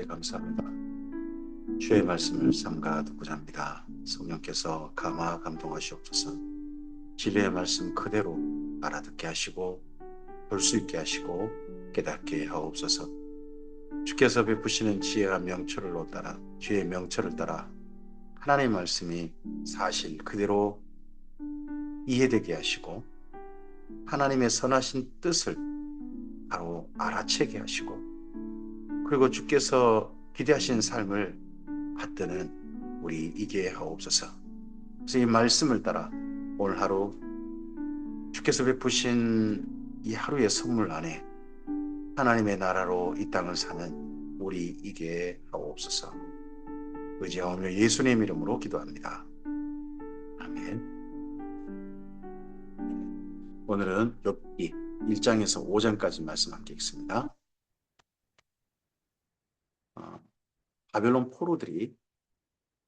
네, 감사합니다. 주의 말씀을 삼가 듣고자 합니다. 성령께서 감화 감동하시옵소서. 진리의 말씀 그대로 알아듣게 하시고 볼 수 있게 하시고 깨닫게 하옵소서. 주께서 베푸시는 지혜와 명철을 따라 주의 명철을 따라 하나님의 말씀이 사실 그대로 이해되게 하시고 하나님의 선하신 뜻을 바로 알아채게 하시고 그리고 주께서 기대하신 삶을 받드는 우리 이게 하옵소서. 그래서 이 말씀을 따라 오늘 하루 주께서 베푸신 이 하루의 선물 안에 하나님의 나라로 이 땅을 사는 우리 이게 하옵소서. 의지하오며 예수님 이름으로 기도합니다. 아멘. 오늘은 욥기 1장에서 5장까지 말씀 함께 읽습니다. 바벨론 포로들이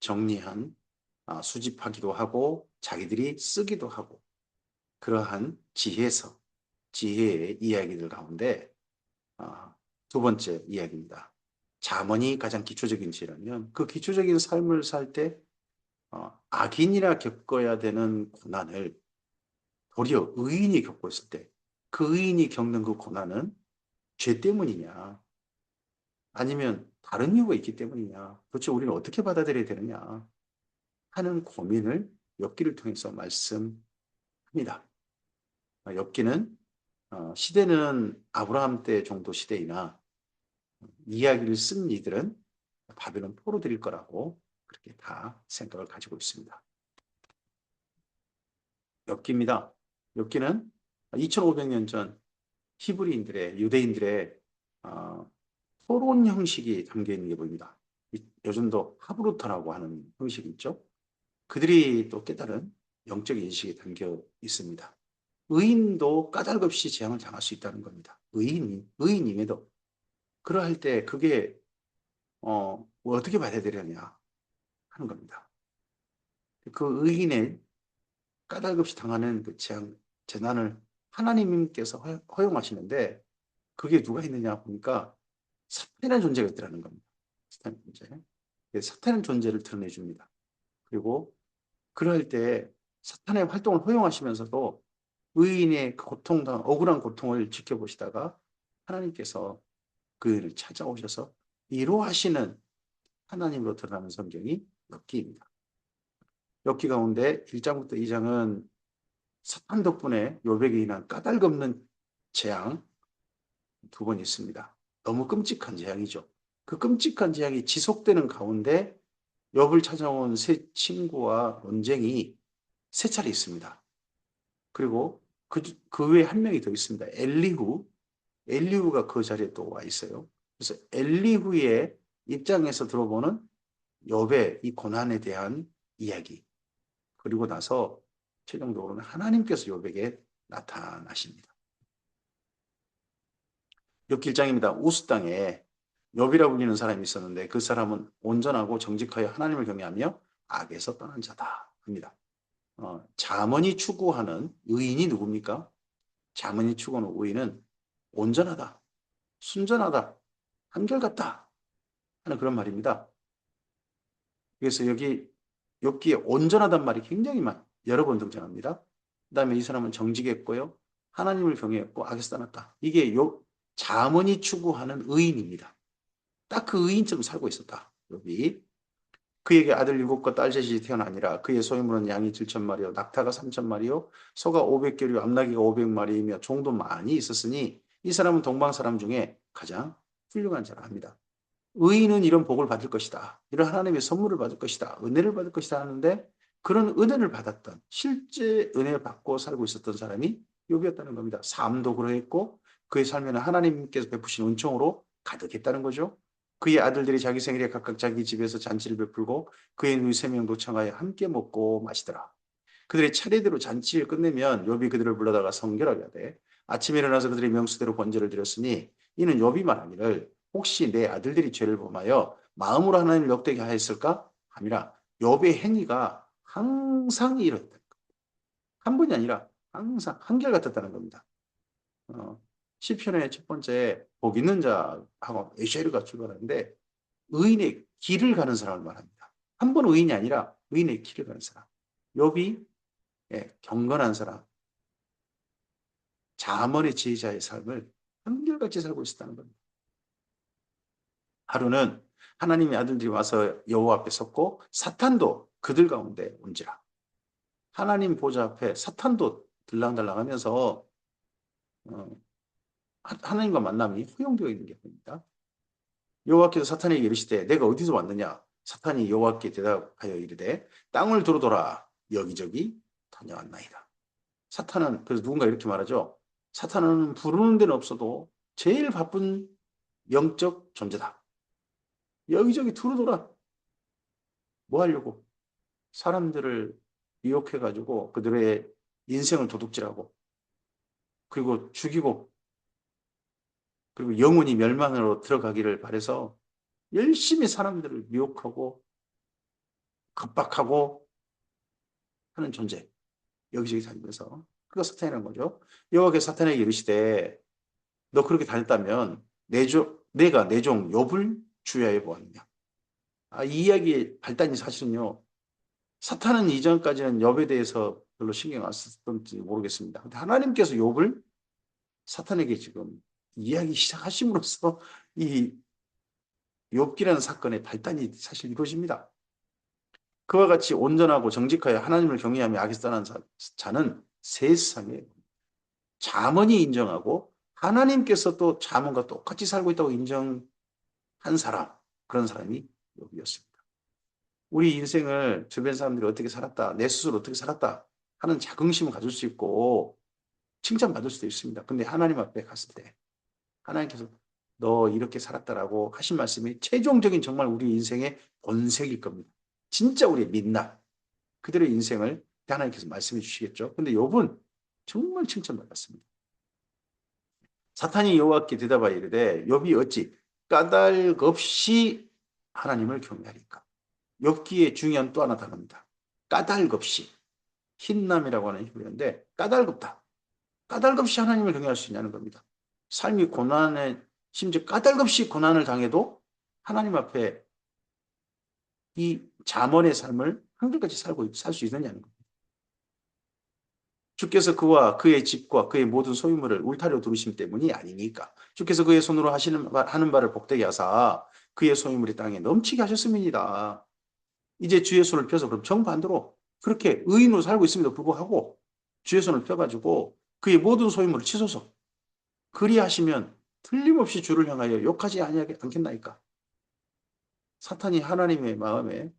정리한 수집하기도 하고 자기들이 쓰기도 하고 그러한 지혜의 이야기들 가운데 두 번째 이야기입니다. 잠언이 가장 기초적인 지혜라면 그 기초적인 삶을 살 때 악인이라 겪어야 되는 고난을 도리어 의인이 겪고 있을 때 그 의인이 겪는 그 고난은 죄 때문이냐 아니면 다른 이유가 있기 때문이냐 도대체 우리는 어떻게 받아들여야 되느냐 하는 고민을 욥기를 통해서 말씀합니다. 엽기는 시대는 아브라함 때 정도 시대이나 이야기를 쓴 이들은 바벨론 포로들일 거라고 그렇게 다 생각을 가지고 있습니다. 엽기입니다. 엽기는 2500년 전 히브리인들의 유대인들의 토론 형식이 담겨 있는 게 보입니다. 요즘도 하브루터라고 하는 형식이 있죠. 그들이 또 깨달은 영적 인식이 담겨 있습니다. 의인도 까닭없이 재앙을 당할 수 있다는 겁니다. 의인임에도. 그러할 때 그게, 어떻게 받아들여야 하는 겁니다. 그 의인의 까닭없이 당하는 그 재난을 하나님께서 허용하시는데 그게 누가 있느냐 보니까 사탄이라는 존재가 있더라는 겁니다. 사탄 존재. 사탄의 존재를 드러내줍니다. 그리고 그럴 때 사탄의 활동을 허용하시면서도 의인의 그 억울한 고통을 지켜보시다가 하나님께서 그를 찾아오셔서 위로하시는 하나님으로 드러나는 성경이 엽기입니다. 엽기 가운데 1장부터 2장은 사탄 덕분에 욥에게 인한 까닭없는 재앙 두 번 있습니다. 너무 끔찍한 재앙이죠. 그 끔찍한 재앙이 지속되는 가운데 욥을 찾아온 세 친구와 논쟁이 세 차례 있습니다. 그리고 그 외에 한 명이 더 있습니다. 엘리후가 그 자리에 또 와 있어요. 그래서 엘리후의 입장에서 들어보는 욥의 이 고난에 대한 이야기. 그리고 나서 최종적으로는 하나님께서 욥에게 나타나십니다. 욥기 1장입니다. 우스 땅에 욥이라 불리는 사람이 있었는데 그 사람은 온전하고 정직하여 하나님을 경외하며 악에서 떠난 자다 합니다. 잠언이 추구하는 의인이 누굽니까? 잠언이 추구하는 의인은 온전하다, 순전하다, 한결같다 하는 그런 말입니다. 그래서 여기 욥기에 온전하단 말이 굉장히 여러 번 등장합니다. 그다음에 이 사람은 정직했고요. 하나님을 경외했고 악에서 떠났다. 이게 잠언이 추구하는 의인입니다. 딱 그 의인처럼 살고 있었다. 욥이. 그에게 아들 7과 딸 셋이 태어나니라. 그의 소유물은 양이 7,000마리요 낙타가 3,000마리요 소가 500개요 암나귀가 500마리이며 종도 많이 있었으니 이 사람은 동방 사람 중에 가장 훌륭한 자라 합니다. 의인은 이런 복을 받을 것이다. 이런 하나님의 선물을 받을 것이다. 은혜를 받을 것이다 하는데 그런 은혜를 받았던 실제 은혜를 받고 살고 있었던 사람이 욥이었다는 겁니다. 삶도 그러했고 그의 삶에는 하나님께서 베푸신 은총으로 가득했다는 거죠. 그의 아들들이 자기 생일에 각각 자기 집에서 잔치를 베풀고 그의 누이 3명 도청하여 함께 먹고 마시더라. 그들의 차례대로 잔치를 끝내면 욥이 그들을 불러다가 성결하게 하되 아침에 일어나서 그들의 명수대로 번제를 드렸으니 이는 욥이 말하기를 혹시 내 아들들이 죄를 범하여 마음으로 하나님을 욕되게 하였을까? 함이라. 욥의 행위가 항상 이렇다. 한 번이 아니라 항상 한결같았다는 겁니다. 시편의 첫 번째 복 있는 자하고 에쉐르가 출발하는데 의인의 길을 가는 사람을 말합니다. 한 번 의인이 아니라 의인의 길을 가는 사람. 욥이 경건한 사람, 잠언의 지혜자의 삶을 한결같이 살고 있었다는 겁니다. 하루는 하나님의 아들들이 와서 여호와 앞에 섰고 사탄도 그들 가운데 온지라. 하나님 보좌 앞에 사탄도 들랑달랑하면서 하나님과 만남이 허용되어 있는 게 보입니다. 여호와께서 사탄에게 이르시되 내가 어디서 왔느냐? 사탄이 여호와께 대답하여 이르되 땅을 두루돌아 여기저기 다녀왔나이다. 사탄은 그래서 누군가 이렇게 말하죠. 사탄은 부르는 데는 없어도 제일 바쁜 영적 존재다. 여기저기 두루돌아. 뭐 하려고? 사람들을 미혹해가지고 그들의 인생을 도둑질하고 그리고 죽이고 그리고 영혼이 멸망으로 들어가기를 바라서 열심히 사람들을 미혹하고 겁박하고 하는 존재. 여기저기 다니면서. 그가 사탄이라는 거죠. 여호와께서 사탄에게 이르시되 너 그렇게 다녔다면 내가 내 종 욥을 주야해 보았느냐. 이 이야기의 발단이 사실은요. 사탄은 이전까지는 욥에 대해서 별로 신경 안 썼던지 모르겠습니다. 근데 하나님께서 욥을 사탄에게 지금 이야기 시작하심으로써 이 욥기라는 사건의 발단이 사실 이루어집니다. 그와 같이 온전하고 정직하여 하나님을 경외하며 악에서 떠난 자는 세상에 잠언이 인정하고 하나님께서 또 잠언과 똑같이 살고 있다고 인정한 사람, 그런 사람이 욥이었습니다. 우리 인생을 주변 사람들이 어떻게 살았다, 내 스스로 어떻게 살았다 하는 자긍심을 가질 수 있고 칭찬받을 수도 있습니다. 근데 하나님 앞에 갔을 때 하나님께서 너 이렇게 살았다라고 하신 말씀이 최종적인 정말 우리 인생의 본색일 겁니다. 진짜 우리의 민낯, 그들의 인생을 하나님께서 말씀해 주시겠죠. 근데 욥은 정말 칭찬받았습니다. 사탄이 여호와께 대답하여 이르되 욥이 어찌 까닭 없이 하나님을 경외하리까. 욥기에 중요한 또 하나 단어입니다. 까닭 없이. 흰남이라고 하는 히브리어인데 까닭 없다. 까닭 없이 하나님을 경외할 수 있냐는 겁니다. 삶이 고난에 심지어 까닭 없이 고난을 당해도 하나님 앞에 이 잠언의 삶을 한결같이 살 수 있느냐는 겁니다. 주께서 그와 그의 집과 그의 모든 소유물을 울타리로 두르심 때문이 아니니까. 주께서 그의 손으로 하는 바를 복되게 하사 그의 소유물이 땅에 넘치게 하셨음이니이다. 이제 주의 손을 펴서 그럼 정반대로 그렇게 의인으로 살고 있음에도 불구하고 주의 손을 펴가지고 그의 모든 소유물을 치소서. 그리하시면 틀림없이 주를 향하여 욕하지 않겠나이까. 사탄이 하나님의 마음에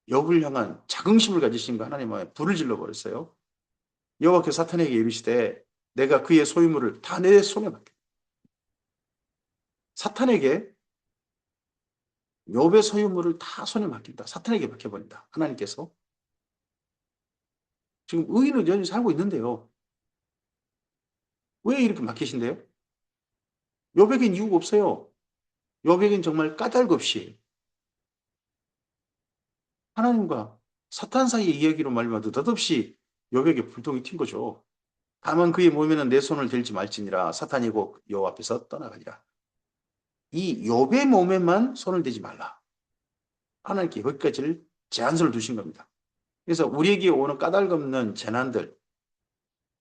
욥을 향한 자긍심을 가지신 거 하나님 마음에 불을 질러버렸어요. 여호와께서 사탄에게 이르시되 내가 그의 소유물을 다 내 손에 맡겨. 사탄에게 욥의 소유물을 다 손에 맡긴다. 사탄에게 맡겨버린다. 하나님께서. 지금 의인은 여전히 살고 있는데요. 왜 이렇게 맡기신대요? 욥에겐 이유가 없어요. 욥에겐 정말 까닭 없이 하나님과 사탄 사이의 이야기로 말미암아 느닷없이 욥에게 불똥이 튄 거죠. 다만 그의 몸에는 내 손을 들지 말지니라 사탄이 곧 여호와 앞에서 떠나가니라. 이 욥의 몸에만 손을 대지 말라. 하나님께 여기까지를 제한서를 두신 겁니다. 그래서 우리에게 오는 까닭없는 재난들,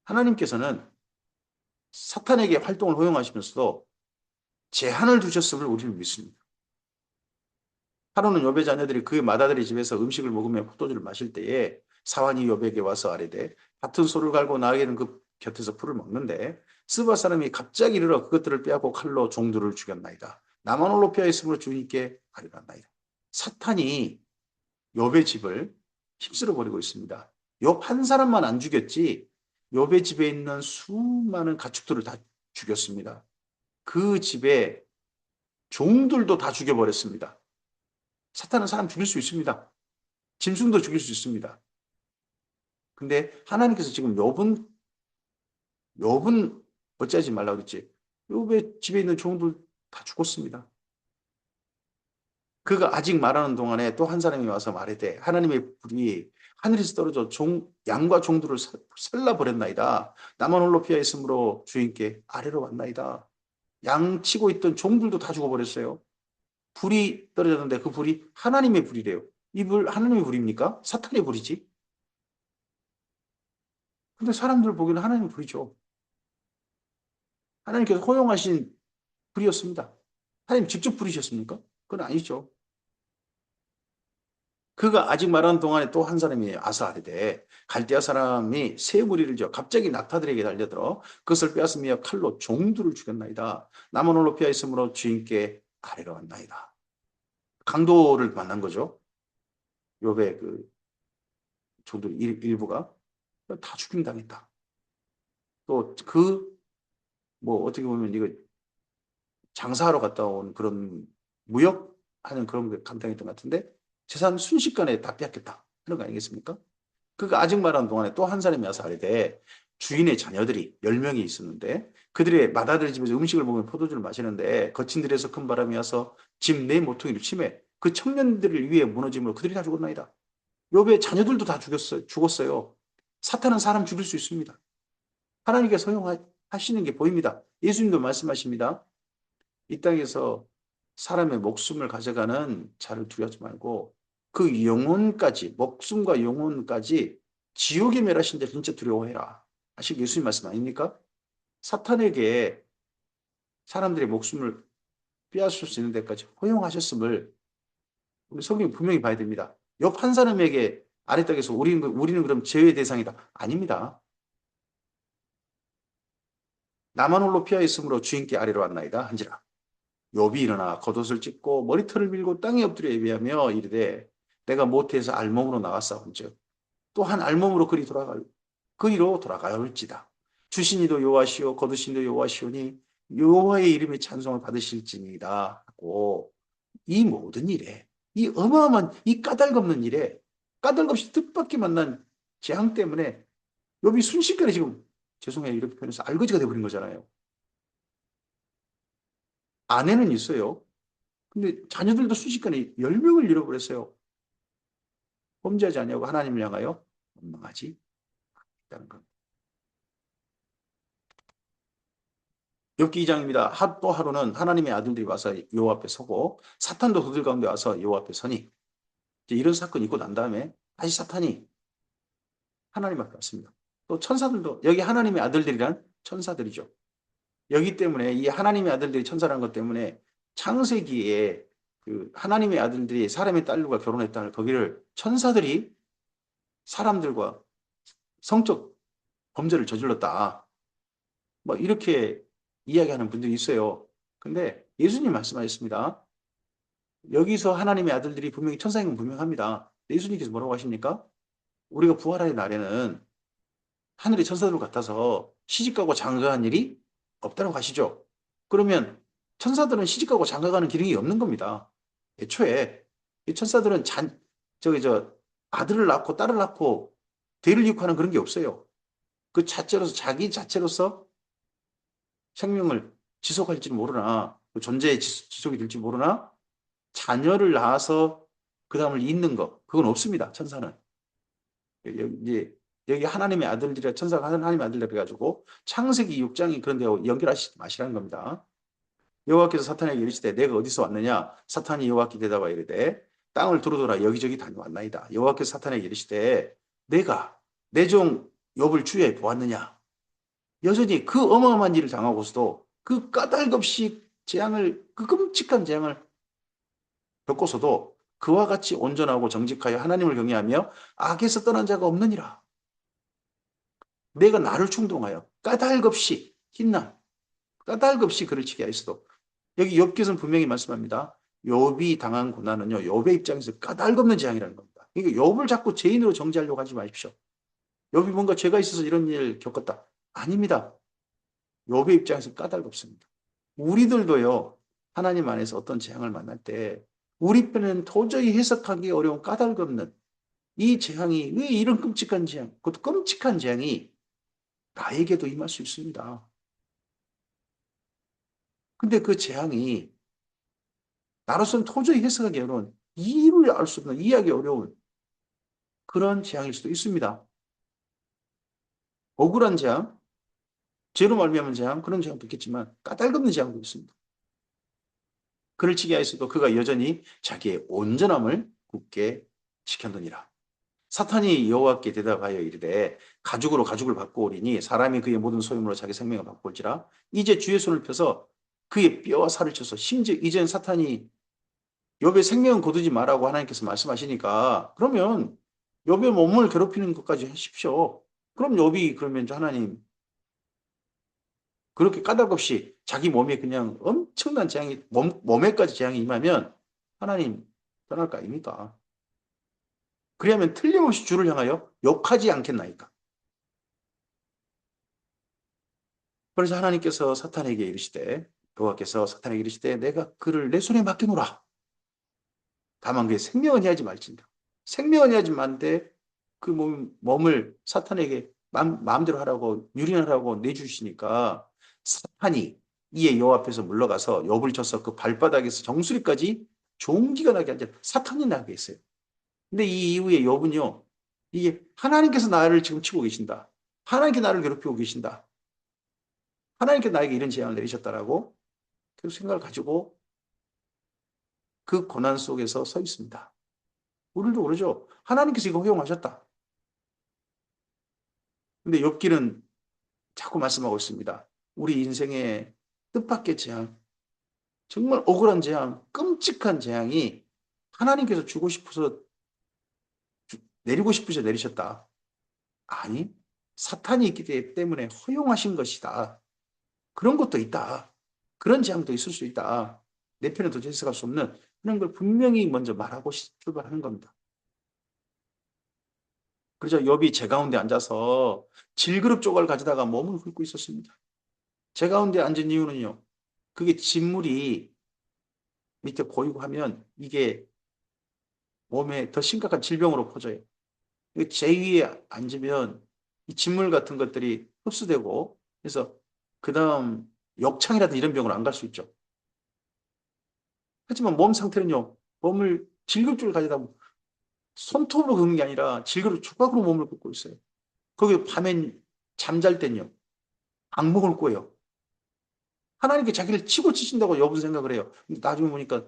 하나님께서는 사탄에게 활동을 허용하시면서도 제한을 두셨음을 우리는 믿습니다. 하루는 욥의 자녀들이 그의 맏아들의 집에서 음식을 먹으며 포도주를 마실 때에 사환이 욥에게 와서 아뢰되 같은 소를 갈고 나에게는 그 곁에서 풀을 먹는데 스바 사람이 갑자기 이르러 그것들을 빼앗고 칼로 종들을 죽였나이다. 나만 홀로 피하 있으므로 주님께 아뢰나이다. 사탄이 욥의 집을 휩쓸어 버리고 있습니다. 욥 한 사람만 안 죽였지 욥의 집에 있는 수많은 가축들을 다 죽였습니다. 그 집에 종들도 다 죽여버렸습니다. 사탄은 사람 죽일 수 있습니다. 짐승도 죽일 수 있습니다. 근데 하나님께서 지금 욥은 어찌하지 말라고 그랬지. 욥의 집에 있는 종들 다 죽었습니다. 그가 아직 말하는 동안에 또 한 사람이 와서 말하되 하나님의 불이 하늘에서 떨어져 양과 종들을 살라버렸나이다. 나만 홀로 피하 있으므로 주인께 아래로 왔나이다. 양 치고 있던 종들도 다 죽어버렸어요. 불이 떨어졌는데 그 불이 하나님의 불이래요. 이 불 하나님의 불입니까? 사탄의 불이지. 근데 사람들 보기에는 하나님의 불이죠. 하나님께서 허용하신 불이었습니다. 하나님 직접 부르셨습니까? 그건 아니죠. 그가 아직 말하는 동안에 또 한 사람이 아사하되 갈대아 사람이 새 무리를 지어 갑자기 낙타들에게 달려들어 그것을 빼앗으며 칼로 종들을 죽였나이다. 남은 홀로 피하 있으므로 주인께 아뢰러 왔나이다. 강도를 만난 거죠. 욥의 그 종들 일부가 다 죽임당했다. 또 그 뭐 어떻게 보면 이거 장사하러 갔다 온 그런 무역하는 그런 게 감당했던 것 같은데 재산 순식간에 다 빼앗겼다. 그런 거 아니겠습니까? 그가 아직 말하는 동안에 또 한 사람이 와서 아뢰되 주인의 자녀들이 10명이 있었는데 그들의 맏아들 집에서 음식을 먹으며 포도주를 마시는데 거친 들에서 큰 바람이 와서 집 내 모퉁이를 치매 그 청년들을 위해 무너짐으로 그들이 다 죽었나이다. 욥의 자녀들도 다 죽었어요. 사탄은 사람 죽일 수 있습니다. 하나님께서 허용하시는 게 보입니다. 예수님도 말씀하십니다. 이 땅에서 사람의 목숨을 가져가는 자를 두려워하지 말고 그 영혼까지 목숨과 영혼까지 지옥에 멸하신 자 진짜 두려워해라. 사실 예수님 말씀 아닙니까? 사탄에게 사람들의 목숨을 빼앗을 수 있는 데까지 허용하셨음을 우리 성경이 분명히 봐야 됩니다. 욥 한 사람에게 아래 땅에서 우리는 그럼 제외 대상이다. 아닙니다. 나만 홀로 피하 있으므로 주인께 아래로 왔나이다 한지라. 욥이 일어나 겉옷을 찢고 머리털을 밀고 땅에 엎드려 예비하며 이르되 내가 모태에서 알몸으로 나왔사온즉 또 한 알몸으로 그리로 돌아가올지다. 주신이도 여호와시오 거두신이도 여호와시오니 여호와의 이름의 찬송을 받으실지니이다 하고 이 모든 일에 이 어마어마한 이 까닭없는 일에 까닭없이 뜻밖의 만난 재앙 때문에 욥이 순식간에 지금 죄송해요 이렇게 표현해서 알거지가 돼버린 거잖아요. 아내는 있어요. 근데 자녀들도 순식간에 10명을 잃어버렸어요. 범죄하지 아니하고 하나님을 향하여 원망하지 않다는 것. 욥기 2장입니다. 또 하루는 하나님의 아들들이 와서 여호와 앞에 서고 사탄도 그들 가운데 와서 여호와 앞에 서니 이제 이런 사건이 있고 난 다음에 다시 사탄이 하나님 앞에 왔습니다. 또 천사들도 여기 하나님의 아들들이란 천사들이죠. 여기 때문에 이 하나님의 아들들이 천사라는 것 때문에 창세기에 그 하나님의 아들들이 사람의 딸과 결혼했다는 거기를 천사들이 사람들과 성적 범죄를 저질렀다. 뭐 이렇게 이야기하는 분들이 있어요. 근데 예수님 말씀하셨습니다. 여기서 하나님의 아들들이 분명히 천사인 건 분명합니다. 예수님께서 뭐라고 하십니까? 우리가 부활의 날에는 하늘의 천사들 같아서 시집가고 장가간 일이 없다고 하시죠. 그러면 천사들은 시집가고 장가가는 기능이 없는 겁니다. 애초에 이 천사들은 아들을 낳고 딸을 낳고 대를 이룩하는 그런 게 없어요. 그 자체로서 자기 자체로서 생명을 지속할지 모르나 그 존재의 지속이 될지 모르나 자녀를 낳아서 그 다음을 잇는 것 그건 없습니다. 천사는 이제 여기 하나님의 아들들이 천사가 하나님의 아들들 해가지고 창세기 6장이 그런 데 연결하시지 마시라는 겁니다. 여호와께서 사탄에게 이르시되 내가 어디서 왔느냐 사탄이 여호와께 대답하여 이르되 땅을 두루두라 여기저기 다녀왔나이다. 여호와께서 사탄에게 이르시되 내가 내 종 욥을 주위에 보았느냐. 여전히 그 어마어마한 일을 당하고서도 그 까닭없이 그 끔찍한 재앙을 겪고서도 그와 같이 온전하고 정직하여 하나님을 경외하며 악에서 떠난 자가 없느니라. 내가 나를 충동하여 까닭없이 흰날 까닭없이 그를 치게 하였어도 여기 욥기서는 분명히 말씀합니다. 욥이 당한 고난은요. 욥의 입장에서 까닭없는 재앙이라는 겁니다. 그러니까 욥을 자꾸 죄인으로 정죄하려고 하지 마십시오. 욥이 뭔가 죄가 있어서 이런 일을 겪었다. 아닙니다. 욥의 입장에서 까닭없습니다. 우리들도요. 하나님 안에서 어떤 재앙을 만날 때 우리 편은 도저히 해석하기 어려운 까닭없는 이 재앙이 왜 이런 끔찍한 재앙, 그것도 끔찍한 재앙이 나에게도 임할 수 있습니다. 근데 그 재앙이 나로서는 도저히 해석하기 어려운, 이유를 알 수 없는, 이해하기 어려운 그런 재앙일 수도 있습니다. 억울한 재앙, 죄로 말미암은 재앙, 그런 재앙도 있겠지만 까닭없는 재앙도 있습니다. 그를 치게 하였어도 그가 여전히 자기의 온전함을 굳게 지켰느니라. 사탄이 여호와께 대답하여 이르되 가죽으로 가죽을 바꾸오리니 사람이 그의 모든 소유물로 자기 생명을 바꿀지라. 이제 주의 손을 펴서 그의 뼈와 살을 쳐서 심지어 이젠 사탄이 욥의 생명은 거두지 말라고 하나님께서 말씀하시니까 그러면 욥의 몸을 괴롭히는 것까지 하십시오. 그럼 욥이 그러면 하나님 그렇게 까닭없이 자기 몸에 그냥 엄청난 재앙이 몸에까지 재앙이 임하면 하나님 떠날 거 아닙니까? 그래야면 틀림없이 주를 향하여 욕하지 않겠나이까? 그래서 하나님께서 사탄에게 이르시되 여호와께서 사탄에게 이르시되 내가 그를 내 손에 맡겨놓으라. 다만 그의 생명은 해야지 말진다. 생명은 해야지 마는데 그 몸을 사탄에게 마음대로 하라고 유린하라고 내주시니까 사탄이 이에 여호와 앞에서 물러가서 욥을 쳐서 그 발바닥에서 정수리까지 종기가 나게 앉아 사탄이 나게 했어요. 근데 이 이후에 욥은요. 이게 하나님께서 나를 지금 치고 계신다. 하나님께 나를 괴롭히고 계신다. 하나님께 나에게 이런 재앙을 내리셨다라고 그 생각을 가지고 그 고난 속에서 서 있습니다. 우리도 그러죠. 하나님께서 이거 허용하셨다. 근데 욥기는 자꾸 말씀하고 있습니다. 우리 인생의 뜻밖의 재앙, 정말 억울한 재앙, 끔찍한 재앙이 하나님께서 주고 싶어서 내리고 싶으셔 내리셨다. 아니, 사탄이 있기 때문에 허용하신 것이다. 그런 것도 있다. 그런 재앙도 있을 수 있다. 내 편에 도저히 해석할 수 없는 그런 걸 분명히 먼저 말하고 출발하는 겁니다. 그래서 욥이 제 가운데 앉아서 질그릇 조각을 가져다가 몸을 긁고 있었습니다. 제 가운데 앉은 이유는요. 그게 진물이 밑에 고이고 하면 이게 몸에 더 심각한 질병으로 퍼져요. 제 위에 앉으면 이 진물 같은 것들이 흡수되고 그래서 그 다음 역창이라든 이런 병으로 안 갈 수 있죠. 하지만 몸 상태는요. 몸을 질그릇을 가져다 손톱으로 긁는 게 아니라 질그릇 조각으로 몸을 긁고 있어요. 거기 밤엔 잠잘 땐요. 악몽을 꿔요. 하나님께 자기를 치고 치신다고 여분 생각을 해요. 나중에 보니까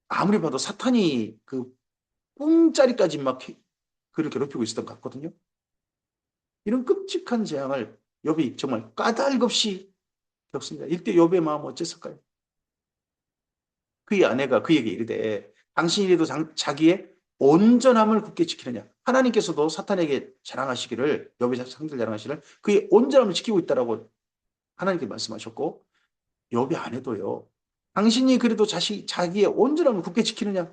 아무리 봐도 사탄이 그 꿈자리까지 막 그를 괴롭히고 있었던 것 같거든요. 이런 끔찍한 재앙을 욥이 정말 까닭없이 겪습니다. 이때 욥의 마음은 어땠을까요? 그의 아내가 그에게 이르되 당신이라도 자기의 온전함을 굳게 지키느냐. 하나님께서도 사탄에게 자랑하시기를 욥의 상들 자랑하시기를 그의 온전함을 지키고 있다라고 하나님께 말씀하셨고 욥의 아내도요. 당신이 그래도 자기의 온전함을 굳게 지키느냐.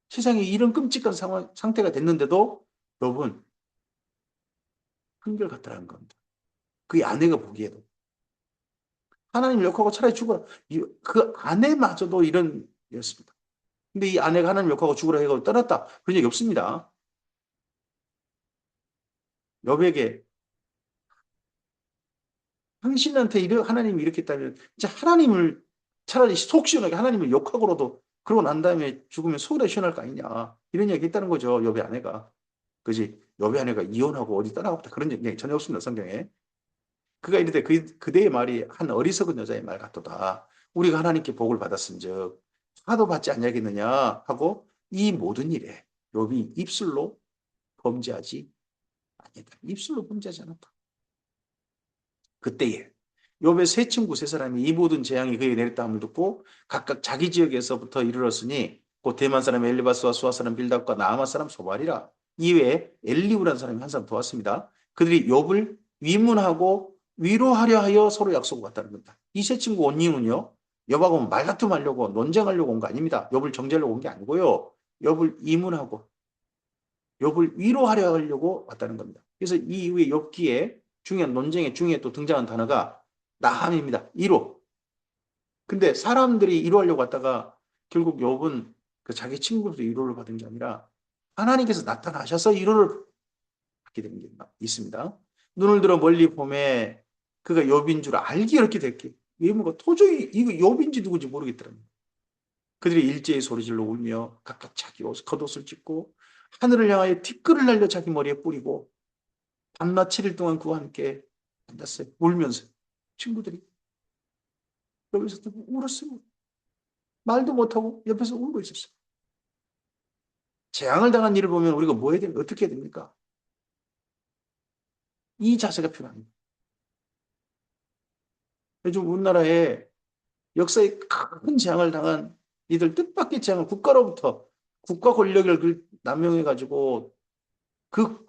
세상에 이런 끔찍한 상태가 됐는데도 욥은 한결같다는 겁니다. 그의 아내가 보기에도. 하나님 욕하고 차라리 죽어라. 그 아내마저도 이런 이었습니다. 근데 이 아내가 하나님 욕하고 죽으라 해고 떠났다. 그런 얘기 없습니다. 욥에게 당신한테 하나님이 이렇게 했다면 진짜 하나님을 차라리 속 시원하게 하나님을 욕하고라도 그러고 난 다음에 죽으면 속이라 시원할 거 아니냐. 이런 얘기 했다는 거죠. 욥의 아내가. 그지? 욥의 아내가 이혼하고 어디 떠나갔다. 그런 얘기 전혀 없습니다. 성경에. 그가 이르되 그대의 말이 한 어리석은 여자의 말 같도다. 우리가 하나님께 복을 받았은즉 화도 받지 않냐겠느냐 하고 이 모든 일에 욥이 입술로 범죄하지 아니다. 입술로 범죄하지 않았다. 그때에 욥의 세 친구 세 사람이 이 모든 재앙이 그에게 내렸다함을 듣고 각각 자기 지역에서부터 이르렀으니 곧 대만 사람 엘리바스와 수아 사람 빌답과 나아마 사람 소발이라. 이외에 엘리우라는 사람이 한 사람 더 왔습니다. 그들이 욥을 위문하고 위로하려 하여 서로 약속을 받다는 겁니다. 이 세 친구 온 이유는요. 욥하고 말다툼하려고 논쟁하려고 온 거 아닙니다. 욥을 정죄하려고 온 게 아니고요. 욥을 위문하고 욥을 위로하려 하려고 왔다는 겁니다. 그래서 이 이후에 욥기에 중요한 논쟁의 중에 또 등장한 단어가 나함입니다. 위로. 근데 사람들이 위로하려고 왔다가 결국 욥은 그 자기 친구들도 위로를 받은 게 아니라 하나님께서 나타나셔서 위로를 받게 된 게 있습니다. 눈을 들어 멀리 보매 그가 욥인 줄 알기 어렵게 됐기. 외모가 도저히 이거 욥인지 누구인지 모르겠더랍니다. 그들이 일제히 소리질러 울며 각각 자기 겉옷을 찢고 하늘을 향하여 티끌을 날려 자기 머리에 뿌리고 밤낮 7일 동안 그와 함께 앉았어요. 울면서 친구들이 여기서 울었어요. 말도 못하고 옆에서 울고 있었어요. 재앙을 당한 일을 보면 우리가 뭐 해야 됩니까? 어떻게 해야 됩니까? 이 자세가 필요합니다. 요즘 우리나라에 역사에 큰 재앙을 당한 이들 뜻밖의 재앙을 국가로부터 국가 권력을 남용해 가지고 그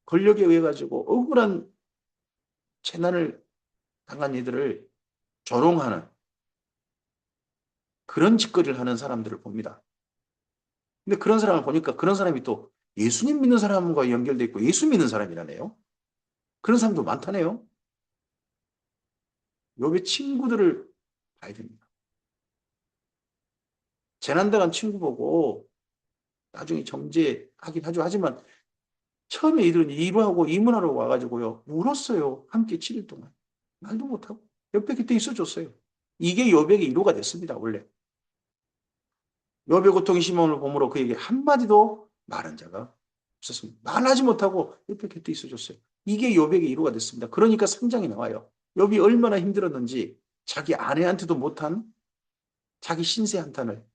권력에 의해 가지고 억울한 재난을 당한 이들을 조롱하는 그런 짓거리를 하는 사람들을 봅니다. 근데 그런 사람을 보니까 그런 사람이 또 예수님 믿는 사람과 연결돼 있고 예수 믿는 사람이라네요. 그런 사람도 많다네요. 욥의 친구들을 봐야 됩니다. 재난당한 친구 보고 나중에 정죄하긴 하죠. 하지만 처음에 이들은 이루하고 이문하러 와가지고요. 울었어요. 함께 7일 동안. 말도 못하고. 옆에 그때 있어줬어요. 이게 욥에게 이루가 됐습니다. 원래. 욥의 고통이 심함을 보므로 그에게 한마디도 말한 자가 없었습니다. 말하지 못하고 옆에 곁에 있어줬어요. 이게 욥에게 이루가 됐습니다. 그러니까 상장이 나와요. 욥이 얼마나 힘들었는지 자기 아내한테도 못한 자기 신세 한탄을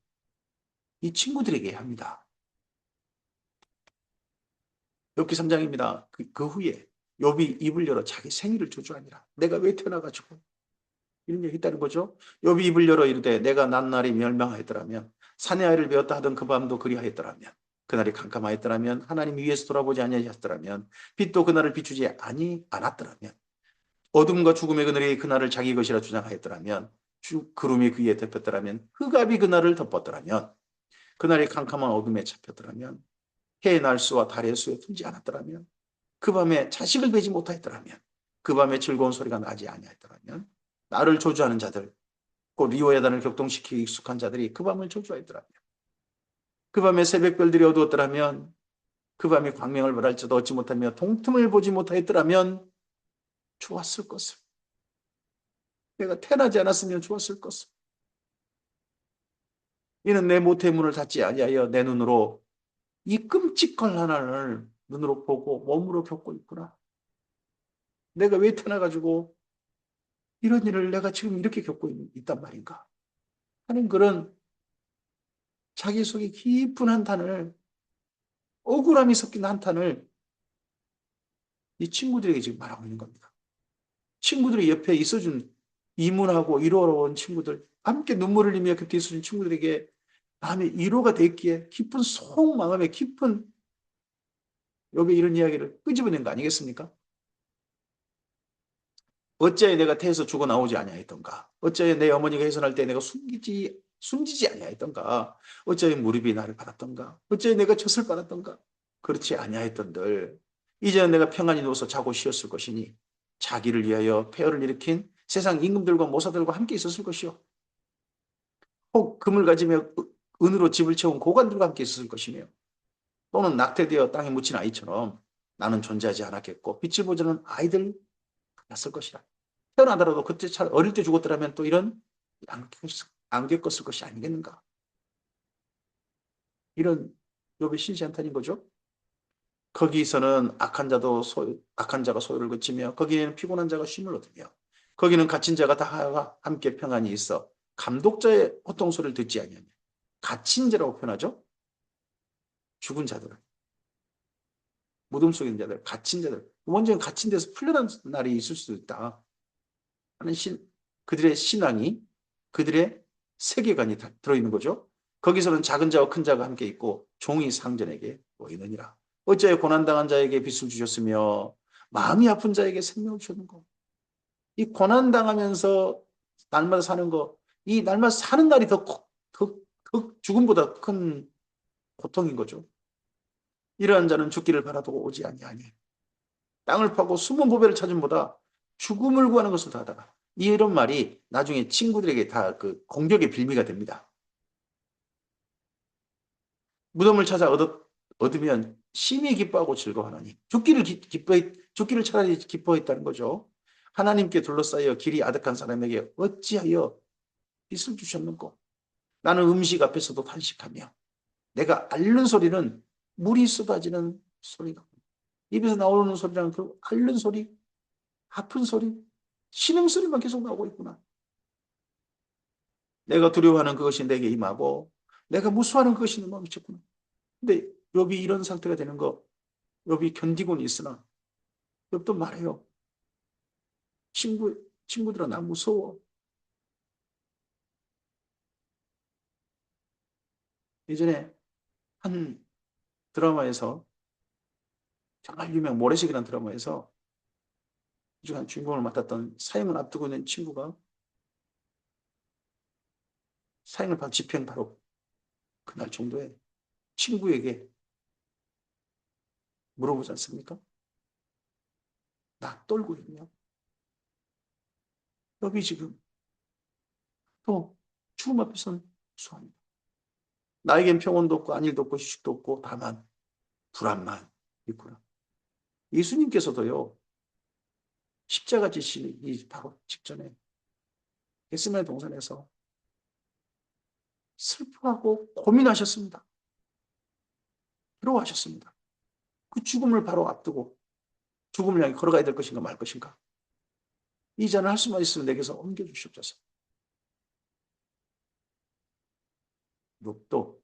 이 친구들에게 합니다. 욥기 3장입니다. 그 후에 욥이 입을 열어 자기 생일을 저주하니라. 내가 왜 태어나가지고 이런 얘기 했다는 거죠. 욥이 입을 열어 이르되 내가 난날이 멸망하였더라면 사내 아이를 배웠다 하던 그 밤도 그리하였더라면 그날이 캄캄하였더라면 하나님 위에서 돌아보지 아니하였더라면 빛도 그날을 비추지 않았더라면 어둠과 죽음의 그늘이 그날을 자기 것이라 주장하였더라면 구름이 그 위에 덮였더라면 흑암이 그날을 덮었더라면 그날이 캄캄한 어둠에 잡혔더라면 해의 날수와 달의 수에 풀지 않았더라면 그 밤에 자식을 베지 못하였더라면 그 밤에 즐거운 소리가 나지 아니하였더라면 나를 조주하는 자들 곧 리오야단을 격동시키기 익숙한 자들이 그 밤을 저주하였더라면 그 밤에 새벽별들이 어두웠더라면 그 밤에 광명을 벌할지도 얻지 못하며 동틈을 보지 못하였더라면 좋았을 것을 내가 태어나지 않았으면 좋았을 것을 이는 내 모태의 문을 닫지 아니하여 내 눈으로 이 끔찍한 하나를 눈으로 보고 몸으로 겪고 있구나. 내가 왜 태어나가지고 이런 일을 내가 지금 이렇게 겪고 있단 말인가 하는 그런 자기 속에 깊은 한탄을 억울함이 섞인 한탄을 이 친구들에게 지금 말하고 있는 겁니다. 친구들이 옆에 있어준 이문하고 이로운 친구들 함께 눈물을 흘리며 곁에 있어준 친구들에게 마음의 위로가 됐기에 깊은 속마음에 깊은 욥의 이런 이야기를 끄집어낸 거 아니겠습니까? 어찌하여 내가 태에서 죽어 나오지 아니하였던가? 어찌하여 내 어머니가 해산할 때 내가 숨지지 아니하였던가? 어찌하여 무릎이 나를 받았던가? 어찌하여 내가 젖을 받았던가? 그렇지 아니하였던들 이제는 내가 평안히 누워서 자고 쉬었을 것이니 자기를 위하여 폐허를 일으킨 세상 임금들과 모사들과 함께 있었을 것이요 혹 금을 가지며 은으로 집을 채운 고관들과 함께 있었을 것이며 또는 낙태되어 땅에 묻힌 아이처럼 나는 존재하지 않았겠고 빛을 보자는 아이들 같았을 것이라. 태어나더라도 그때 잘 어릴 때 죽었더라면 또 이런 안 겪었을 것이 아니겠는가. 이런 욥의 신시한탄인 거죠. 거기서는 악한 자가 소유를 그치며 거기에는 피곤한 자가 쉼을 얻으며 거기는 갇힌 자가 다 함께 평안이 있어 감독자의 고통 소리를 듣지 아니하며 갇힌 자라고 표현하죠. 죽은 자들을 무덤 속에 있는 자들, 갇힌 자들. 원전은 갇힌 데서 풀려난 날이 있을 수도 있다 하는 그들의 신앙이 그들의 세계관이 들어있는 거죠. 거기서는 작은 자와 큰 자가 함께 있고 종이 상전에게 모이느니라. 어찌하여 고난당한 자에게 빛을 주셨으며 마음이 아픈 자에게 생명을 주셨는고. 이 고난당하면서 날마다 사는 거, 이 날마다 사는 날이 더 죽음보다 큰 고통인 거죠. 이러한 자는 죽기를 바라도 오지 아니하니 땅을 파고 숨은 보배를 찾음보다 죽음을 구하는 것을 더하다가 이런 말이 나중에 친구들에게 다 그 공격의 빌미가 됩니다. 무덤을 찾아 얻으면 심히 기뻐하고 즐거워하나니 죽기를 차라리 기뻐했다는 거죠. 하나님께 둘러싸여 길이 아득한 사람에게 어찌하여 빛을 주셨는고 나는 음식 앞에서도 탄식하며 내가 앓는 소리는 물이 쏟아지는 소리가 입에서 나오는 소리랑 그 앓는 소리 아픈 소리 신음소리만 계속 나오고 있구나. 내가 두려워하는 그것이 내게 임하고 내가 무수하는 그것이 내 마음에 있구나. 근데 욥이 이런 상태가 되는 거 욥이 견디고는 있으나 욥도 말해요. 친구들아 나 무서워. 예전에 한 드라마에서 정말 유명 모래시계라는 드라마에서 그중한 주인공을 맡았던 사형을 앞두고 있는 친구가 사형을 받 집행 바로 그날 정도에 친구에게 물어보지 않습니까? 나 떨고 있냐? 욥이 지금 또 죽음 앞에서는 수합니다. 나에겐 평온도 없고 안일도 없고 휴식도 없고 다만 불안만 있구나. 예수님께서도요. 십자가 지시는 이 바로 직전에 겟세마네 동산에서 슬퍼하고 고민하셨습니다. 괴로워하셨습니다. 그 죽음을 바로 앞두고 죽음을 향해 걸어가야 될 것인가 말 것인가. 이 잔을 할 수만 있으면 내게서 옮겨주시옵소서. 욥도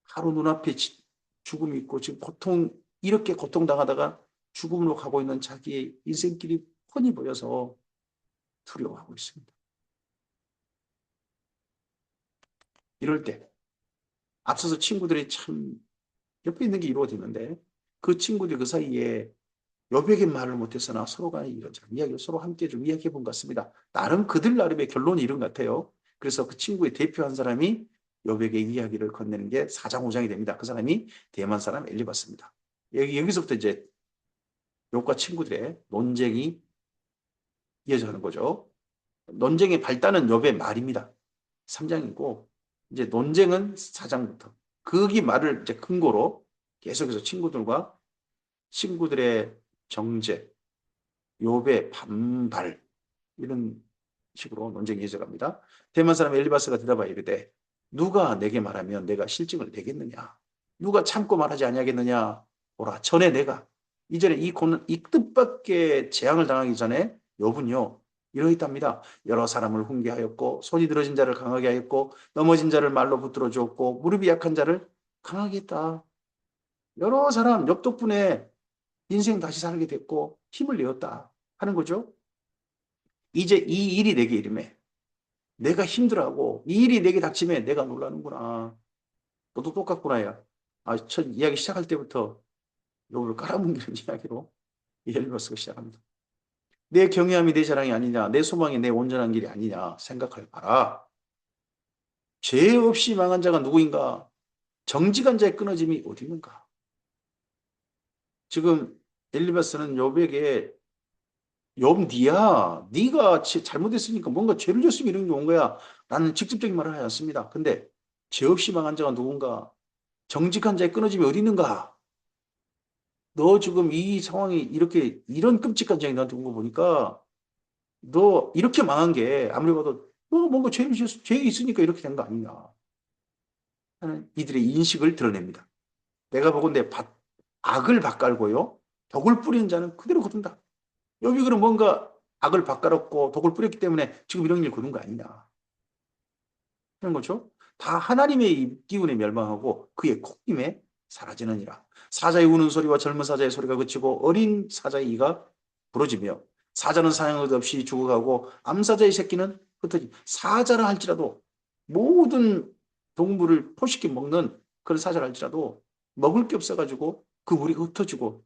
하루 눈앞에 죽음이 있고 지금 이렇게 고통당하다가 죽음으로 가고 있는 자기의 인생길이 훤히 보여서 두려워하고 있습니다. 이럴 때 앞서서 친구들이 참 옆에 있는 게 이루어지는데 그 친구들이 그 사이에 욥에게 말을 못했으나 서로 간에 이런저런 이야기를 서로 함께 좀 이야기해 본 것 같습니다. 나름 그들 나름의 결론이 이런 것 같아요. 그래서 그 친구의 대표 한 사람이 욥에게 이야기를 건네는 게 4장 5장이 됩니다. 그 사람이 대만 사람 엘리바스입니다. 여기서부터 이제 욥과 친구들의 논쟁이 이어져가는 거죠. 논쟁의 발단은 욥의 말입니다. 3장이고 이제 논쟁은 4장부터 거기 말을 이제 근거로 계속해서 친구들의 정죄, 욥의 반발 이런 식으로 논쟁이 이어져갑니다. 대만 사람 엘리바스가 대답하여 이르되 누가 내게 말하면 내가 실증을 내겠느냐? 누가 참고 말하지 아니하겠느냐? 보라 전에 내가 이전에 이 뜻밖의 재앙을 당하기 전에 욥은요 이러했답니다. 여러 사람을 훈계하였고 손이 들어진 자를 강하게 하였고 넘어진 자를 말로 붙들어 주었고 무릎이 약한 자를 강하게 했다. 여러 사람 욥 덕분에 인생 다시 살게 됐고 힘을 내었다 하는 거죠. 이제 이 일이 내게 이름에 내가 힘들어하고 이 일이 내게 닥치면 내가 놀라는구나. 너도 똑같구나 야. 첫 이야기 시작할 때부터 욥을 깔아뭉개는 이야기로 엘리바스가 시작합니다. 내 경외함이 내 자랑이 아니냐 내 소망이 내 온전한 길이 아니냐 생각할 바라. 죄 없이 망한 자가 누구인가? 정직한 자의 끊어짐이 어디 있는가? 지금 엘리바스는 욥에게 욥 니야. 네가 잘못했으니까 뭔가 죄를 졌으면 이런 게 온 거야. 라는 직접적인 말을 하지 않습니다. 근데 죄 없이 망한 자가 누군가? 정직한 자의 끊어짐이 어디 있는가? 너 지금 이 상황이 이런 끔찍한 장이 나한테 온 거 보니까 너 이렇게 망한 게 아무리 봐도 너 뭔가 죄 있으니까 이렇게 된 거 아니냐 하는 이들의 인식을 드러냅니다. 내가 보건대 악을 밭갈고요. 덕을 뿌리는 자는 그대로 거둔다. 여기 그럼 뭔가 악을 밭갈았고 독을 뿌렸기 때문에 지금 이런 일 거둔 거 아니냐 하는 거죠. 다 하나님의 기운에 멸망하고 그의 콧김에 사라지느니라. 사자의 우는 소리와 젊은 사자의 소리가 그치고 어린 사자의 이가 부러지며 사자는 사냥을 없이 죽어가고 암사자의 새끼는 흩어지. 사자라 할지라도 모든 동물을 포식해 먹는 그런 사자라 할지라도 먹을 게 없어가지고 그 무리가 흩어지고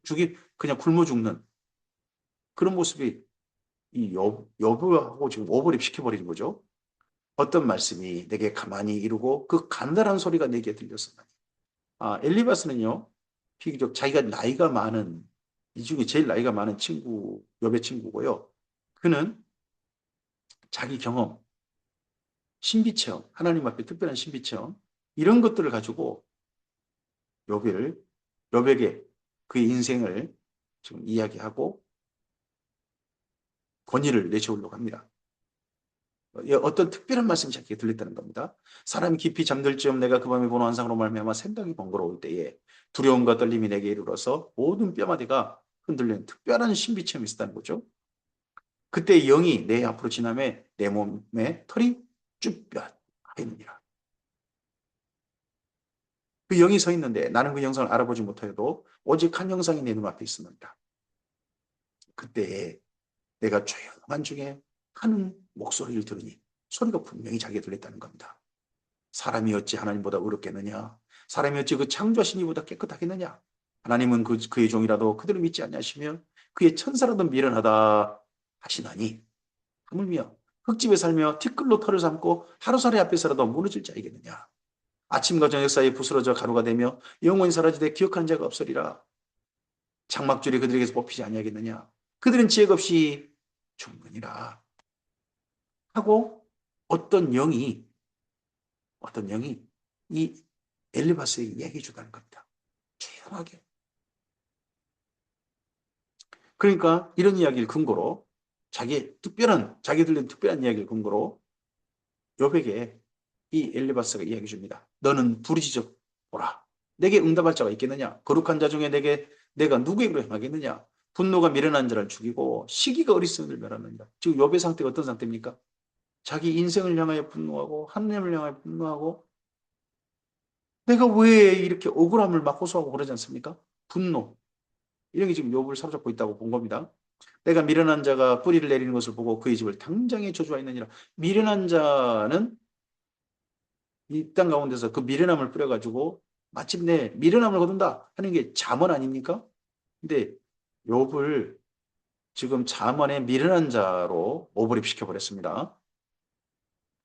그냥 굶어 죽는 그런 모습이 이 여부하고 지금 오버랩 시켜버리는 거죠. 어떤 말씀이 내게 가만히 이루고 그 간단한 소리가 내게 들렸었나니. 엘리바스는요, 비교적 자기가 나이가 많은, 이 중에 제일 나이가 많은 욥의 친구고요. 그는 자기 경험, 신비체험, 하나님 앞에 특별한 신비체험, 이런 것들을 가지고 욥에게 그의 인생을 지금 이야기하고 권위를 내세우려고 합니다. 어떤 특별한 말씀이 자기에게 들렸다는 겁니다. 사람이 깊이 잠들 즈음 내가 그 밤에 본 환상으로 말미암아 생각이 번거로울 때에 두려움과 떨림이 내게 이르러서 모든 뼈마디가 흔들리는 특별한 신비체험이 있었다는 거죠. 그때 영이 내 앞으로 지나매 내 몸에 털이 쭈뼛 하였느니라. 그 영이 서 있는데 나는 그 영상을 알아보지 못하여도 오직 한 영상이 내 눈앞에 있었느니라. 그때 내가 조용한 중에 하는 목소리를 들으니 소리가 분명히 자기에 들렸다는 겁니다. 사람이 어찌 하나님보다 의롭겠느냐? 사람이 어찌 그 창조하신 이보다 깨끗하겠느냐? 하나님은 그의 종이라도 그들을 믿지 않냐시며 그의 천사라도 미련하다 하시나니 하물며 흙집에 살며 티끌로 털을 삼고 하루살이 앞에서라도 무너질 자이겠느냐? 아침과 저녁 사이에 부스러져 가루가 되며 영원히 사라지되 기억하는 자가 없으리라. 장막줄이 그들에게서 뽑히지 아니하겠느냐? 그들은 지혜가 없이 죽느니라. 하고 어떤 영이 이 엘리바스에게 이야기해 주다는 겁니다. 조용하게. 그러니까 이런 이야기를 근거로 자기들의 특별한 이야기를 근거로 욥에게 이 엘리바스가 이야기해 줍니다. 너는 부르짖어 보라. 내게 응답할 자가 있겠느냐? 거룩한 자 중에 내가 누구에게로 행하겠느냐? 분노가 미련한 자를 죽이고 시기가 어리석음을 멸하느니라. 지금 욥의 상태가 어떤 상태입니까? 자기 인생을 향하여 분노하고 하나님을 향하여 분노하고 내가 왜 이렇게 억울함을 막 호소하고 그러지 않습니까? 분노. 이런 게 지금 욥을 사로잡고 있다고 본 겁니다. 내가 미련한 자가 뿌리를 내리는 것을 보고 그의 집을 당장에 저주하였느니라. 미련한 자는 이 땅 가운데서 그 미련함을 뿌려가지고 마침내 미련함을 거둔다 하는 게 잠언 아닙니까? 근데 욥을 지금 잠언의 미련한 자로 오버립 시켜버렸습니다.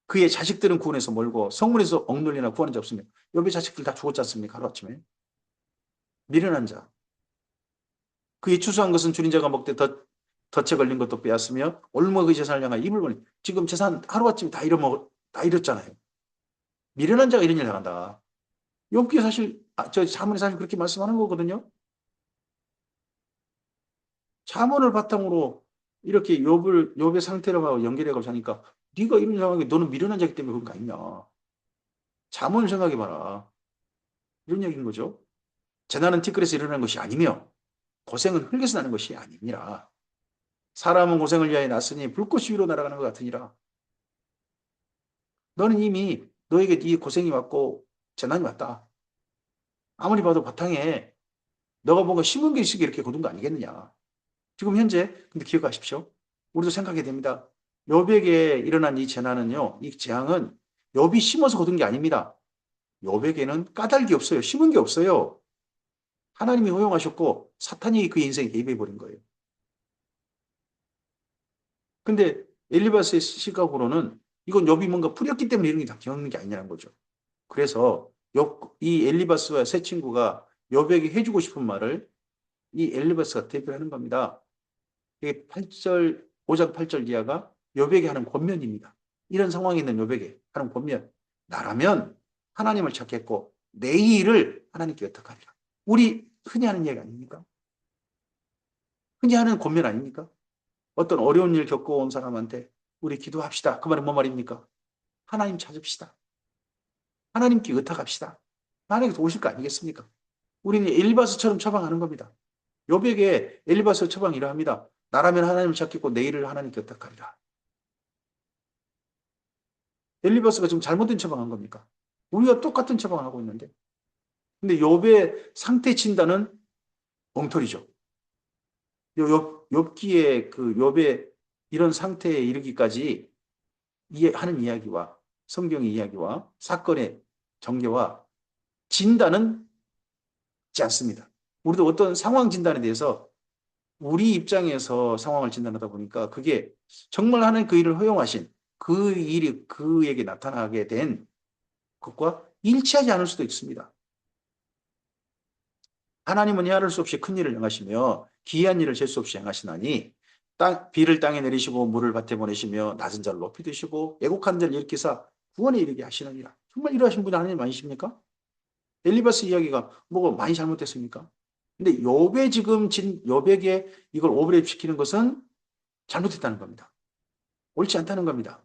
그의 자식들은 구원에서 멀고 성문에서 억눌리나 구하는 자 없으며 욥의 자식들 다 죽었지 않습니까? 하루아침에. 미련한 자. 그의 추수한 것은 줄인 자가 먹되 덫에 걸린 것도 빼앗으며 올무가 그 재산을 향하여 입을 벌리. 지금 재산 하루아침에 다 잃었잖아요. 미련한 자가 이런 일을 당한다. 욥기 사실 저 잠언이 사실 그렇게 말씀하는 거거든요. 잠언을 바탕으로 이렇게 욥의 상태를 연결해 가지고 하니까 네가 이런 상황에 너는 미련한 자기 때문에 그런 거 아니냐. 잠언을 생각해 봐라. 이런 얘기인 거죠. 재난은 티끌에서 일어나는 것이 아니며 고생은 흙에서 나는 것이 아니니라. 사람은 고생을 위하여 났으니 불꽃이 위로 날아가는 것 같으니라. 너는 이미 너에게 네 고생이 왔고 재난이 왔다. 아무리 봐도 바탕에 너가 뭔가 심은 게 있으게 이렇게 거둔 거 아니겠느냐. 지금 현재 근데 기억하십시오. 우리도 생각해야 됩니다. 욥에게 일어난 이 재난은요. 이 재앙은 욥이 심어서 거둔 게 아닙니다. 욥에게는 까닭이 없어요. 심은 게 없어요. 하나님이 허용하셨고 사탄이 그 인생에 개입해 버린 거예요. 근데 엘리바스의 시각으로는 이건 욥이 뭔가 뿌렸기 때문에 이런 게 다 겪는 게 아니냐는 거죠. 그래서 이 엘리바스와 세 친구가 욥에게 해주고 싶은 말을 이 엘리바스가 대표하는 겁니다. 이게 8절, 5장 8절 이하가 욥에게 하는 권면입니다. 이런 상황에 있는 욥에게 하는 권면. 나라면 하나님을 찾겠고 내 일을 하나님께 의탁하리라. 우리 흔히 하는 얘기 아닙니까? 흔히 하는 권면 아닙니까? 어떤 어려운 일 겪어온 사람한테 우리 기도합시다. 그 말은 뭐 말입니까? 하나님 찾읍시다. 하나님께 의탁합시다. 하나님께 도우실 거 아니겠습니까? 우리는 엘리바스처럼 처방하는 겁니다. 욥에게 엘리바스 처방이 이러합니다. 나라면 하나님을 찾겠고 내일을 하나님께 의탁하리라. 엘리바스가 지금 잘못된 처방한 겁니까? 우리가 똑같은 처방을 하고 있는데. 근데 욥의 상태 진단은 엉터리죠. 욥기에 그 욥의 이런 상태에 이르기까지 하는 이야기와 성경의 이야기와 사건의 전개와 진단은 있지 않습니다. 우리도 어떤 상황 진단에 대해서 우리 입장에서 상황을 진단하다 보니까 그게 정말 하나님 그 일을 허용하신 그 일이 그에게 나타나게 된 것과 일치하지 않을 수도 있습니다. 하나님은 헤아릴 수 없이 큰 일을 행하시며 기이한 일을 잴 수 없이 행하시나니 비를 땅에 내리시고 물을 밭에 보내시며 낮은 자를 높이 드시고 애곡한 자를 일으키사 구원에 이르게 하시느니라. 정말 이러하신 분이 하나님 아니십니까? 엘리바스 이야기가 뭐가 많이 잘못됐습니까? 근데 욥에게 이걸 오버랩 시키는 것은 잘못했다는 겁니다. 옳지 않다는 겁니다.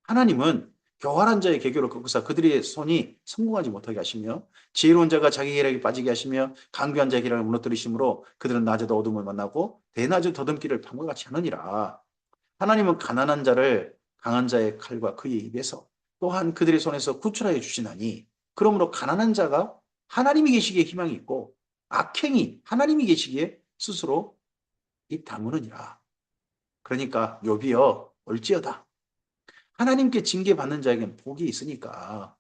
하나님은 교활한 자의 계교를 꺾으사 그들의 손이 성공하지 못하게 하시며 지혜로운 자가 자기 계략에 빠지게 하시며 강교한 자의 계략을 무너뜨리심으로 그들은 낮에도 어둠을 만나고 대낮에 더듬기를 밤과 같이 하느니라. 하나님은 가난한 자를 강한 자의 칼과 그의 입에서 또한 그들의 손에서 구출하여 주시나니 그러므로 가난한 자가 하나님이 계시기에 희망이 있고 악행이 하나님이 계시기에 스스로 입 다무느니라. 그러니까 욥이여 올지어다. 하나님께 징계받는 자에게는 복이 있으니까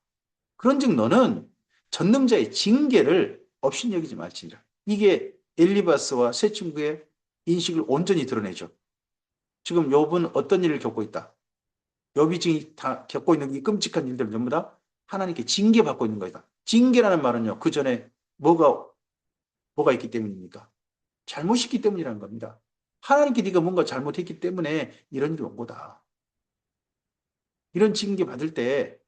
그런즉 너는 전능자의 징계를 업신여기지 말지니라. 이게 엘리바스와 세 친구의 인식을 온전히 드러내죠. 지금 욥은 어떤 일을 겪고 있다. 욥이 지금 다 겪고 있는 이 끔찍한 일들 전부 다 하나님께 징계받고 있는 거다. 징계라는 말은요. 그 전에 뭐가 있기 때문입니까? 잘못이 있기 때문이라는 겁니다. 하나님께 네가 뭔가 잘못했기 때문에 이런 일이 온 거다. 이런 징계 받을 때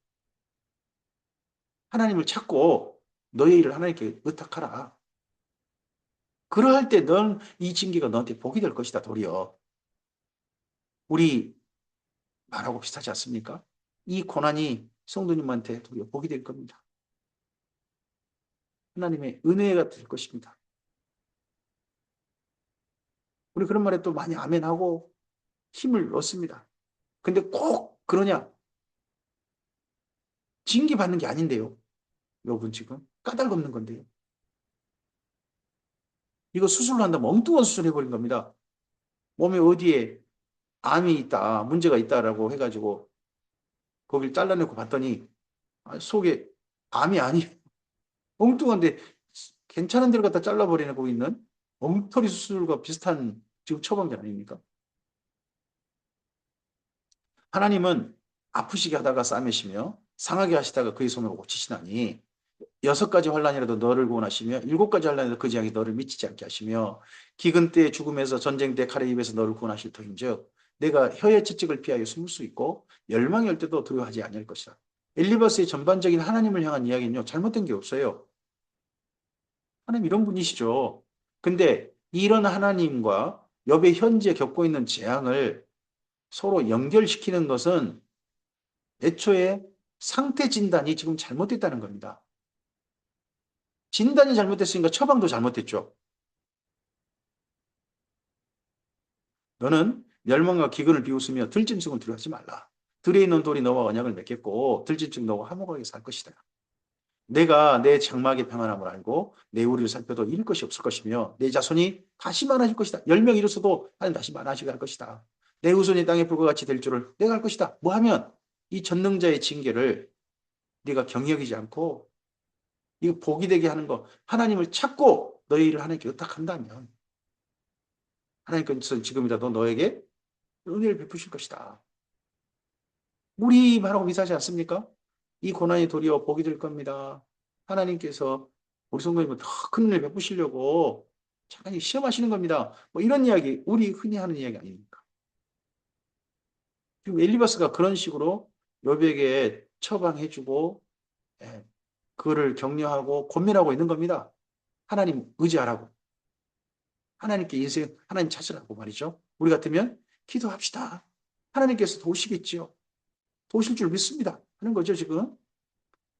하나님을 찾고 너의 일을 하나님께 의탁하라. 그러할 때 넌 이 징계가 너한테 복이 될 것이다. 도리어. 우리 말하고 비슷하지 않습니까? 이 고난이 성도님한테 도리어 복이 될 겁니다. 하나님의 은혜가 될 것입니다. 우리 그런 말에 또 많이 아멘하고 힘을 얻습니다. 근데 꼭 그러냐? 징계받는 게 아닌데요. 여러분 지금 까닭없는 건데요. 이거 수술을 한다면 엉뚱한 수술을 해버린 겁니다. 몸에 어디에 암이 있다, 문제가 있다라고 해가지고 거기를 잘라내고 봤더니 속에 암이 아니 엉뚱한데 괜찮은 데를 갖다 잘라버리고 있는 엉터리 수술과 비슷한 지금 처방전 아닙니까? 하나님은 아프시게 하다가 싸매시며 상하게 하시다가 그의 손으로 고치시나니 6가지 환란이라도 너를 구원하시며 7가지 환란이라도 그 재앙이 너를 미치지 않게 하시며 기근 때 죽음에서 전쟁 때 칼의 입에서 너를 구원하실 터인즉 내가 혀의 채찍을 피하여 숨을 수 있고 열망이 올 때도 두려워하지 아니할 것이다. 엘리바스의 전반적인 하나님을 향한 이야기는요. 잘못된 게 없어요. 하나님 이런 분이시죠. 근데 이런 하나님과 욥의 현재 겪고 있는 재앙을 서로 연결시키는 것은 애초에 상태 진단이 지금 잘못됐다는 겁니다. 진단이 잘못됐으니까 처방도 잘못됐죠. 너는 멸망과 기근을 비웃으며 들짐승을 두려워하지 말라. 들에 있는 돌이 너와 언약을 맺겠고 들짐승 너와 화목하게 살 것이다. 내가 내 장막의 평안함을 알고 내 우리를 살펴도 잃을 것이 없을 것이며 내 자손이 다시 많아질 것이다. 10명 이뤘어도 하나님 다시 많아지게 할 것이다. 내 후손이 땅의 불과 같이 될 줄을 내가 할 것이다. 뭐 하면 이 전능자의 징계를 네가 경역이지 않고 이거 복이 되게 하는 거 하나님을 찾고 너희 일을 하나님께 의탁한다면 하나님께서 지금이라도 너에게 은혜를 베푸실 것이다. 우리 말하고 비슷하지 않습니까? 이 고난이 도리어 복이 될 겁니다. 하나님께서 우리 성도님을 더 큰 은혜를 베푸시려고 잠깐 시험하시는 겁니다. 뭐 이런 이야기, 우리 흔히 하는 이야기 아닙니까? 지금 엘리바스가 그런 식으로 욥에게 처방해주고 예, 그를 격려하고 권면하고 있는 겁니다. 하나님 의지하라고. 하나님께 인생, 하나님 찾으라고 말이죠. 우리 같으면 기도합시다. 하나님께서 도우시겠지요. 도우실 줄 믿습니다. 하는 거죠, 지금.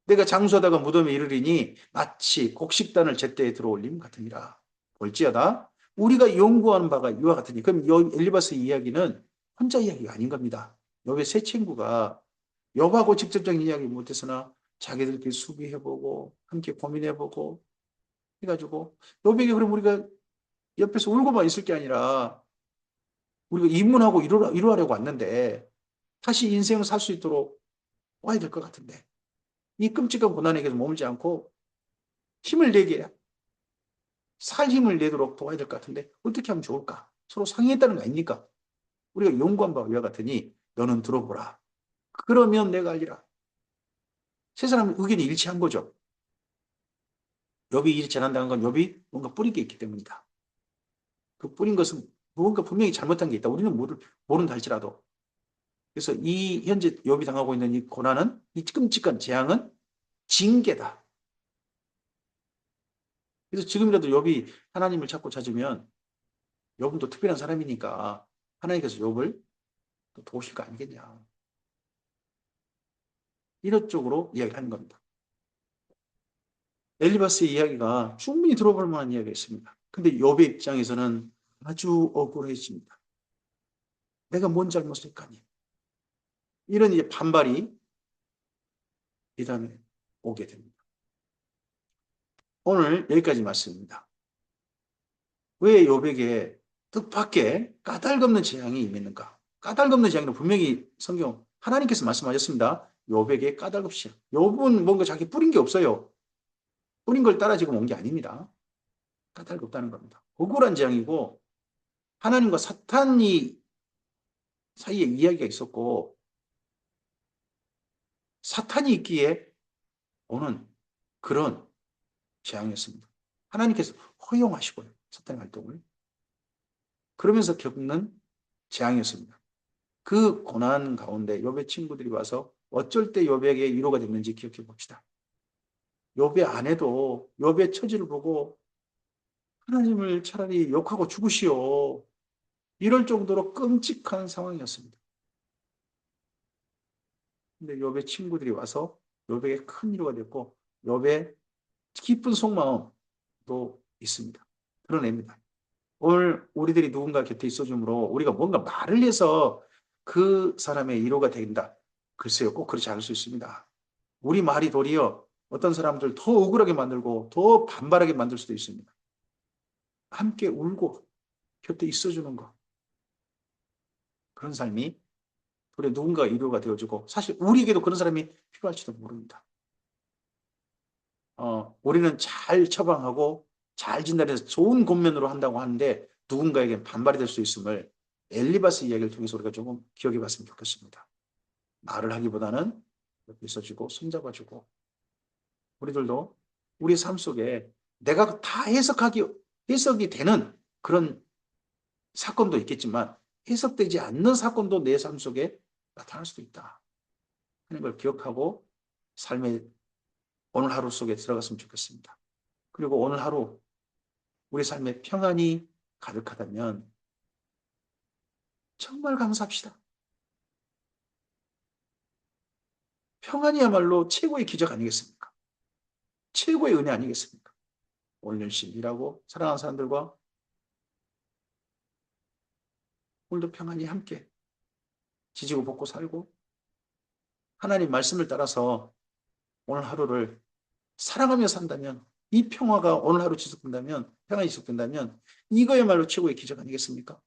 내가 장수하다가 무덤에 이르리니 마치 곡식단을 제때에 들어올림 같으니라. 볼지어다. 우리가 연구하는 바가 이와 같으니. 그럼 엘리바스 이야기는 혼자 이야기가 아닌 겁니다. 욥의 세 친구가 욥하고 직접적인 이야기 못해서나 자기들끼리 수비해보고 함께 고민해보고 해가지고 욥에게 그럼 우리가 옆에서 울고만 있을 게 아니라 우리가 입문하고 이루려고 왔는데 다시 인생을 살 수 있도록 와야 될 것 같은데 이 끔찍한 고난에게서 머물지 않고 힘을 내게 살 힘을 내도록 도와야 될 것 같은데 어떻게 하면 좋을까? 서로 상의했다는 거 아닙니까? 우리가 연구한 바와 같으니 너는 들어보라. 그러면 내가 알리라. 세 사람 의견이 일치한 거죠. 욥이 일치 않는다는 건 욥이 뭔가 뿌린 게 있기 때문이다. 그 뿌린 것은 무언가 분명히 잘못한 게 있다. 우리는 모른다 할지라도. 그래서 이 현재 욥이 당하고 있는 이 고난은 이 끔찍한 재앙은 징계다. 그래서 지금이라도 욥이 하나님을 찾고 찾으면 욥은 또 특별한 사람이니까 하나님께서 욥을 또 도우실 거 아니겠냐. 이런 쪽으로 이야기를 하는 겁니다. 엘리바스의 이야기가 충분히 들어볼 만한 이야기가 있습니다. 근데 욥의 입장에서는 아주 억울해집니다. 내가 뭔 잘못을 했까니? 이런 이제 반발이 이 다음에 오게 됩니다. 오늘 여기까지 말씀입니다. 왜 욥에게 뜻밖의 까닭없는 재앙이 임했는가? 까닭없는 재앙은 분명히 성경 하나님께서 말씀하셨습니다. 욥에게 까닭없이. 욥은 뭔가 자기 뿌린 게 없어요. 뿌린 걸 따라 지금 온 게 아닙니다. 까닭 없다는 겁니다. 억울한 재앙이고 하나님과 사탄이 사이에 이야기가 있었고 사탄이 있기에 오는 그런 재앙이었습니다. 하나님께서 허용하시고요. 사탄의 활동을. 그러면서 겪는 재앙이었습니다. 그 고난 가운데 욥의 친구들이 와서 어쩔 때 욥에게 위로가 됐는지 기억해 봅시다. 욥의 아내도 욥의 처지를 보고 하나님을 차라리 욕하고 죽으시오. 이럴 정도로 끔찍한 상황이었습니다. 근데 욥의 친구들이 와서 욥에게 큰 위로가 됐고 욥의 깊은 속마음도 있습니다. 드러냅니다. 오늘 우리들이 누군가 곁에 있어줌으로 우리가 뭔가 말을 해서 그 사람의 위로가 된다. 글쎄요, 꼭 그렇지 않을 수 있습니다. 우리 말이 도리어 어떤 사람들 더 억울하게 만들고 더 반발하게 만들 수도 있습니다. 함께 울고 곁에 있어주는 것. 그런 삶이 우리 누군가 위로가 되어주고 사실 우리에게도 그런 사람이 필요할지도 모릅니다. 우리는 잘 처방하고 잘 진단해서 좋은 권면으로 한다고 하는데 누군가에게 반발이 될 수 있음을 엘리바스 이야기를 통해서 우리가 조금 기억해 봤으면 좋겠습니다. 말을 하기보다는 옆에 있어주고 손잡아주고 우리들도 우리 삶 속에 내가 다 해석이 되는 그런 사건도 있겠지만 해석되지 않는 사건도 내 삶 속에 나타날 수도 있다 하는 걸 기억하고 삶의 오늘 하루 속에 들어갔으면 좋겠습니다. 그리고 오늘 하루 우리 삶에 평안이 가득하다면 정말 감사합시다. 평안이야말로 최고의 기적 아니겠습니까? 최고의 은혜 아니겠습니까? 오늘 열심히 일하고 사랑하는 사람들과 오늘도 평안히 함께 지지고 볶고 살고 하나님 말씀을 따라서 오늘 하루를 사랑하며 산다면 이 평화가 오늘 하루 지속된다면 평안이 지속된다면 이거야말로 최고의 기적 아니겠습니까?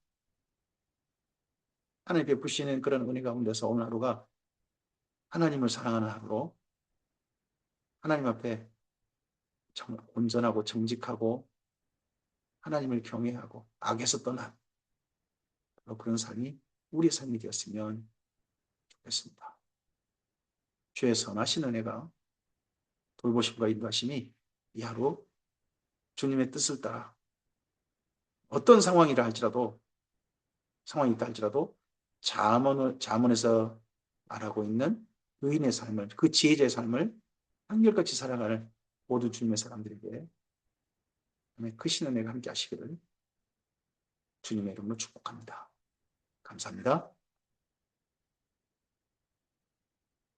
하나님 베푸시는 그런 은혜 가운데서 오늘 하루가 하나님을 사랑하는 하루로 하나님 앞에 정말 온전하고 정직하고 하나님을 경외하고 악에서 떠난 그런 삶이 우리의 삶이 되었으면 좋겠습니다. 주의 선하신 은혜가 돌보심과 인도하심이 이 하루 주님의 뜻을 따라 어떤 상황이 있다 할지라도 잠언에서 말하고 있는 의인의 삶을 그 지혜자의 삶을 한결같이 살아가는 모든 주님의 사람들에게 크신 은혜가 함께 하시기를 주님의 이름으로 축복합니다. 감사합니다.